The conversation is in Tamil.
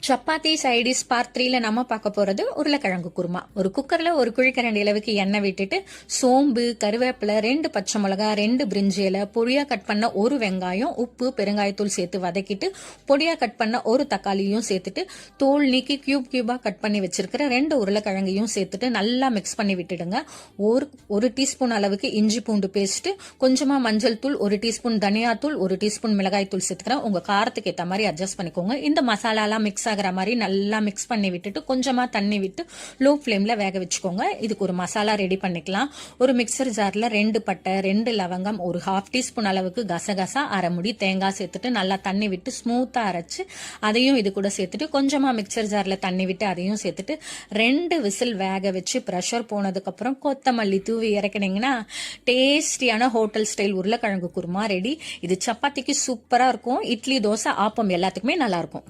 சப்பாத்தி சைடிஸ் பார்ட் 3ல நம்ம பார்க்க போறது உருளைக்கிழங்கு குருமா. ஒரு குக்கர்ல ஒரு குழிக்கரண்டி அளவுக்கு எண்ணெய் விட்டுட்டு சோம்பு, கருவேப்பிலை, 2 பச்சை மிளகாய், 2 பிரிஞ்சி இலை, பொடியா கட் பண்ண ஒரு வெங்காயம், உப்பு, பெருங்காயத்தூள் சேர்த்து வதக்கிட்டு பொடியா கட் பண்ண ஒரு தக்காளியும் சேர்த்துட்டு தோல் நீக்கி கியூபா கட் பண்ணி வச்சிருக்கிற 2 உருளைக்கிழங்கையும் சேர்த்துட்டு நல்லா மிக்ஸ் பண்ணி விட்டுடுங்க. ஒரு டீஸ்பூன் அளவுக்கு இஞ்சி பூண்டு பேஸ்ட், கொஞ்சமா மஞ்சள் தூள், 1 டீஸ்பூன் தனியா தூள், 1 டீஸ்பூன் மிளகாய் தூள் சேர்த்துக்கிறேன். உங்க காரத்துக்கு ஏற்ற மாதிரி அட்ஜஸ்ட் பண்ணிக்கோங்க. இந்த மசாலாலாம் மிக்ஸ் ஆகிற மாதிரி நல்லா மிக்ஸ் பண்ணி விட்டுட்டு கொஞ்சமா தண்ணி விட்டு லோ ஃப்ளேம்ல வேக வச்சுக்கோங்க. இதுக்கு ஒரு மசாலா ரெடி பண்ணிக்கலாம். ஒரு மிக்சர் ஜார்ல 2 பட்டை, 2 லவங்கம், ஒரு 1/2 டீஸ்பூன் அளவுக்கு கசகசா, அரை முடி தேங்காய் சேர்த்துட்டு நல்லா தண்ணி விட்டு ஸ்மூத்தா அரைச்சு அதையும் இது கூட சேர்த்துட்டு கொஞ்சமா மிக்சர் ஜார்ல தண்ணி விட்டு அதையும் சேர்த்துட்டு 2 விசில் வேக வச்சு ப்ரெஷர் போனதுக்கு அப்புறம் கொத்தமல்லி தூவி இறக்கினீங்கன்னா டேஸ்டியான ஹோட்டல் ஸ்டைல் உருளைக்கிழங்கு குருமா ரெடி. இது சப்பாத்திக்கு சூப்பரா இருக்கும். இட்லி, தோசை, ஆப்பம் எல்லாத்துக்குமே நல்லா இருக்கும்.